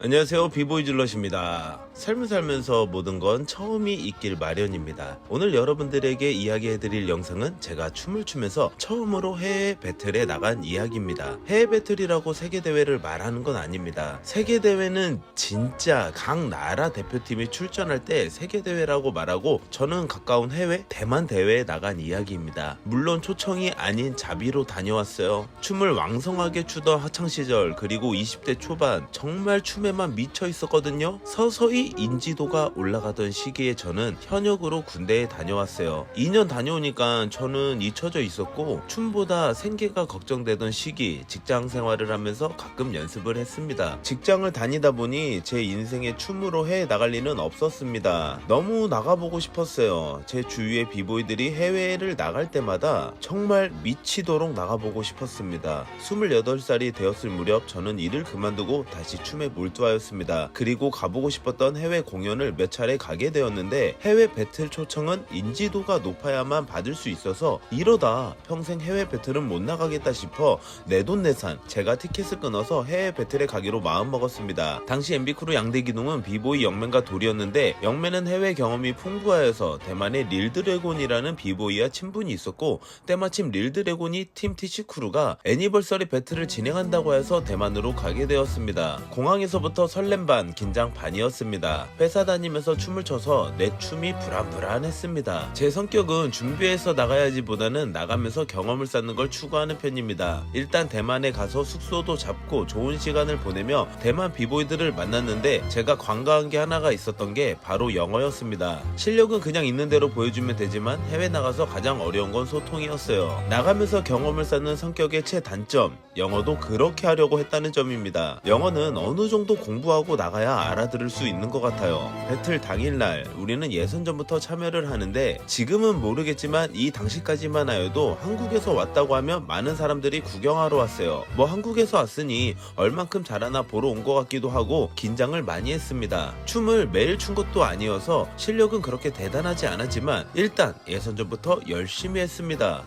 안녕하세요, 비보이 질럿입니다. 삶을 살면서 모든 건 처음이 있길 마련입니다. 오늘 여러분들에게 이야기해드릴 영상은 제가 춤을 추면서 처음으로 해외 배틀에 나간 이야기입니다. 해외 배틀이라고 세계대회를 말하는 건 아닙니다. 세계대회는 진짜 각 나라 대표팀이 출전할 때 세계대회라고 말하고, 저는 가까운 해외 대만 대회에 나간 이야기입니다. 물론 초청이 아닌 자비로 다녀왔어요. 춤을 왕성하게 추던 학창시절, 그리고 20대 초반 정말 춤에만 미쳐 있었거든요. 서서히 인지도가 올라가던 시기에 저는 현역으로 군대에 다녀왔어요. 2년 다녀오니까 저는 잊혀져 있었고, 춤보다 생계가 걱정되던 시기, 직장 생활을 하면서 가끔 연습을 했습니다. 직장을 다니다 보니 제 인생에 춤으로 해 나갈 리는 없었습니다. 너무 나가보고 싶었어요. 제 주위의 비보이들이 해외를 나갈 때마다 정말 미치도록 나가보고 싶었습니다. 28살이 되었을 무렵 저는 일을 그만두고 다시 춤에 몰두하였습니다. 그리고 가보고 싶었던 해외 공연을 몇 차례 가게 되었는데, 해외 배틀 초청은 인지도가 높아야만 받을 수 있어서 이러다 평생 해외 배틀은 못 나가겠다 싶어 내돈내산 제가 티켓을 끊어서 해외 배틀에 가기로 마음먹었습니다. 당시 MB크루 양대 기둥은 비보이 영맨과 돌이었는데, 영맨은 해외 경험이 풍부하여서 대만의 릴드래곤이라는 비보이와 친분이 있었고, 때마침 릴드래곤이 팀 TC크루가 애니버서리 배틀을 진행한다고 해서 대만으로 가게 되었습니다. 공항에서부터 설렘 반 긴장 반이었습니다. 회사 다니면서 춤을 춰서 내 춤이 불안불안했습니다. 제 성격은 준비해서 나가야지 보다는 나가면서 경험을 쌓는 걸 추구하는 편입니다. 일단 대만에 가서 숙소도 잡고 좋은 시간을 보내며 대만 비보이들을 만났는데, 제가 관과한 게 하나가 있었던 게 바로 영어였습니다. 실력은 그냥 있는 대로 보여주면 되지만 해외 나가서 가장 어려운 건 소통이었어요. 나가면서 경험을 쌓는 성격의 최단점, 영어도 그렇게 하려고 했다는 점입니다. 영어는 어느 정도 공부하고 나가야 알아들을 수 있는 것 같아요. 배틀 당일날 우리는 예선전부터 참여를 하는데, 지금은 모르겠지만 이 당시까지만 하여도 한국에서 왔다고 하면 많은 사람들이 구경하러 왔어요. 뭐 한국에서 왔으니 얼만큼 잘하나 보러 온 것 같기도 하고 긴장을 많이 했습니다. 춤을 매일 춘 것도 아니어서 실력은 그렇게 대단하지 않았지만 일단 예선전부터 열심히 했습니다.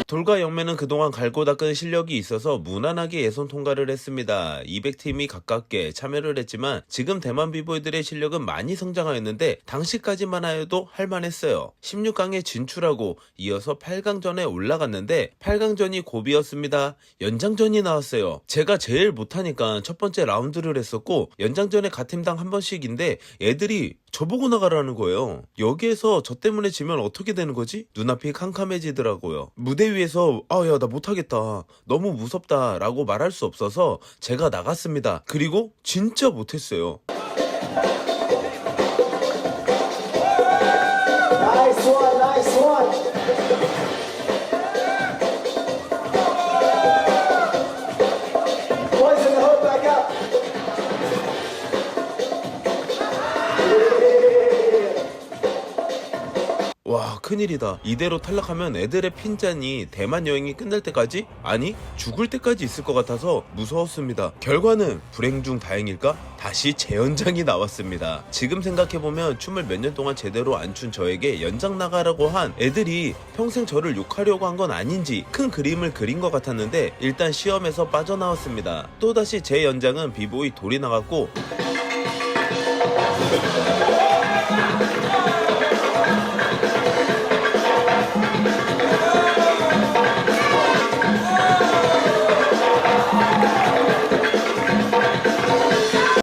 돌과 영매는 그동안 갈고 닦은 실력이 있어서 무난하게 예선 통과를 했습니다. 200팀이 가깝게 참여를 했지만 지금 대만 비보이들의 실력은 많이 성장하였는데, 당시까지만 하여도 할만했어요. 16강에 진출하고 이어서 8강전에 올라갔는데 8강전이 고비였습니다. 연장전이 나왔어요. 제가 제일 못하니까 첫 번째 라운드를 했었고, 연장전에 각 팀당 한 번씩인데 애들이 저보고 나가라는 거예요. 여기에서 저 때문에 지면 어떻게 되는 거지? 눈앞이 캄캄해지더라고요. 무대 위에서 야, 나 못하겠다, 너무 무섭다 라고 말할 수 없어서 제가 나갔습니다. 그리고 진짜 못했어요. Nice one, nice one. Boys in the hood, back up. 와, 큰일이다. 이대로 탈락하면 애들의 핀잔이 대만 여행이 끝날 때까지, 아니 죽을 때까지 있을 것 같아서 무서웠습니다. 결과는 불행 중 다행일까? 다시 재연장이 나왔습니다. 지금 생각해보면 춤을 몇 년 동안 제대로 안 춘 저에게 연장 나가라고 한 애들이 평생 저를 욕하려고 한 건 아닌지 큰 그림을 그린 것 같았는데, 일단 시험에서 빠져나왔습니다. 또다시 재연장은 비보이 돌이 나갔고,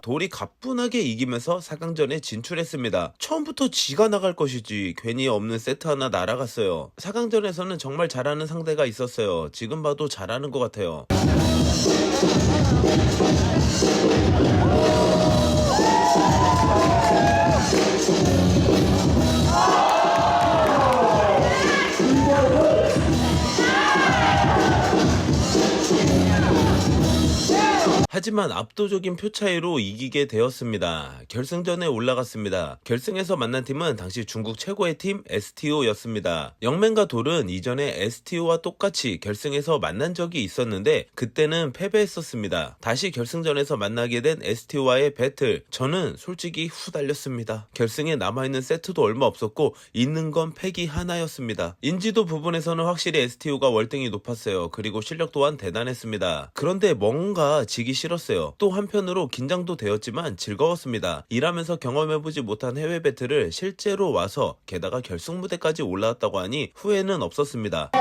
돌이 가뿐하게 이기면서 4강전에 진출했습니다. 처음부터 지가 나갈 것이지 괜히 없는 세트 하나 날아갔어요. 4강전에서는 정말 잘하는 상대가 있었어요. 지금 봐도 잘하는 것 같아요. 하지만 압도적인 표 차이로 이기게 되었습니다. 결승전에 올라갔습니다. 결승에서 만난 팀은 당시 중국 최고의 팀 STO였습니다. 영맨과 돌은 이전에 STO와 똑같이 결승에서 만난 적이 있었는데 그때는 패배했었습니다. 다시 결승전에서 만나게 된 STO와의 배틀, 저는 솔직히 후달렸습니다. 결승에 남아있는 세트도 얼마 없었고 있는 건 팩이 하나였습니다. 인지도 부분에서는 확실히 STO가 월등히 높았어요. 그리고 실력 또한 대단했습니다. 그런데 뭔가 지기 싫었어요. 또 한편으로 긴장도 되었지만 즐거웠습니다. 일하면서 경험해보지 못한 해외 배틀을 실제로 와서 게다가 결승 무대까지 올라왔다고 하니 후회는 없었습니다.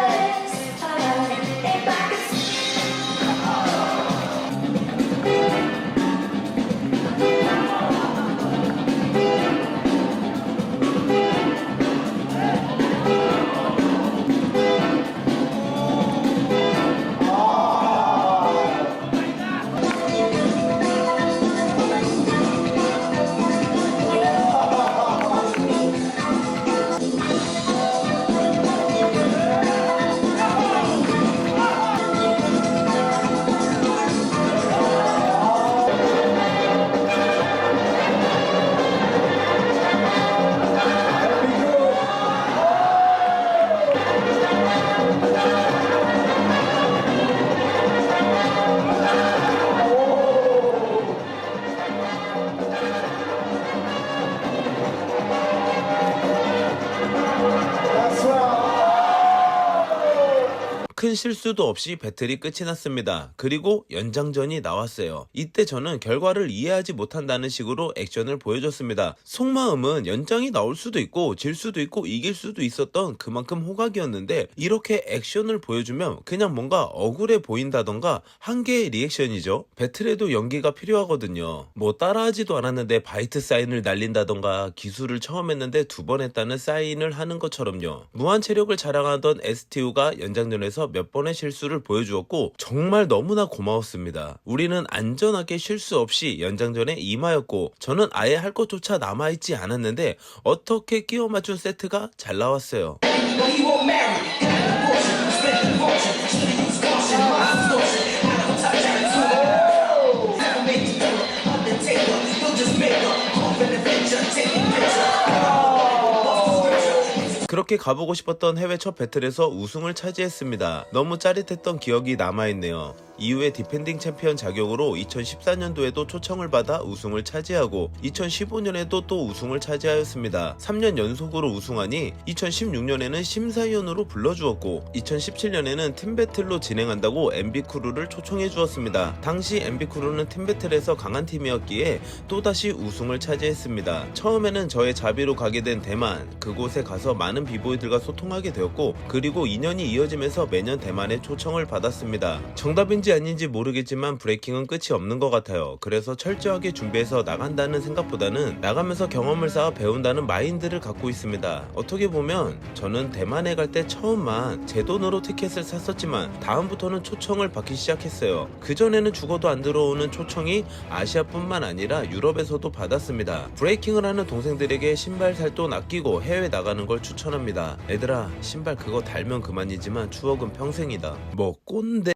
큰 실수도 없이 배틀이 끝이 났습니다. 그리고 연장전이 나왔어요. 이때 저는 결과를 이해하지 못한다는 식으로 액션을 보여줬습니다. 속마음은 연장이 나올 수도 있고 질 수도 있고 이길 수도 있었던 그만큼 호각이었는데 이렇게 액션을 보여주면 그냥 뭔가 억울해 보인다던가 한 개의 리액션이죠. 배틀에도 연기가 필요하거든요. 뭐 따라하지도 않았는데 바이트 사인을 날린다던가 기술을 처음 했는데 2번 했다는 사인을 하는 것처럼요. 무한 체력을 자랑하던 STU가 연장전에서 몇 번의 실수를 보여주었고 정말 너무나 고마웠습니다. 우리는 안전하게 실수 없이 연장전에 임하였고 저는 아예 할 것조차 남아있지 않았는데 어떻게 끼워 맞춘 세트가 잘 나왔어요. 그렇게 가보고 싶었던 해외 첫 배틀에서 우승을 차지했습니다. 너무 짜릿했던 기억이 남아있네요. 이후에 디펜딩 챔피언 자격으로 2014년도에도 초청을 받아 우승을 차지하고 2015년에도 또 우승을 차지하였습니다. 3년 연속으로 우승하니 2016년에는 심사위원으로 불러주었고 2017년에는 팀배틀로 진행한다고 MB크루를 초청해 주었습니다. 당시 MB크루는 팀배틀에서 강한 팀이었기에 또다시 우승을 차지했습니다. 처음에는 저의 자비로 가게 된 대만, 그곳에 가서 많은 비보이들과 소통하게 되었고 그리고 인연이 이어지면서 매년 대만에 초청을 받았습니다. 정답인지 아닌지 모르겠지만 브레이킹은 끝이 없는 것 같아요. 그래서 철저하게 준비해서 나간다는 생각보다는 나가면서 경험을 쌓아 배운다는 마인드를 갖고 있습니다. 어떻게 보면 저는 대만에 갈 때 처음만 제 돈으로 티켓을 샀었지만 다음부터는 초청을 받기 시작했어요. 그전에는 죽어도 안 들어오는 초청이 아시아뿐만 아니라 유럽에서도 받았습니다. 브레이킹을 하는 동생들에게 신발 살 돈 아끼고 해외 나가는 걸 추천합니다. 얘들아, 신발 그거 달면 그만이지만 추억은 평생이다. 뭐 꼰대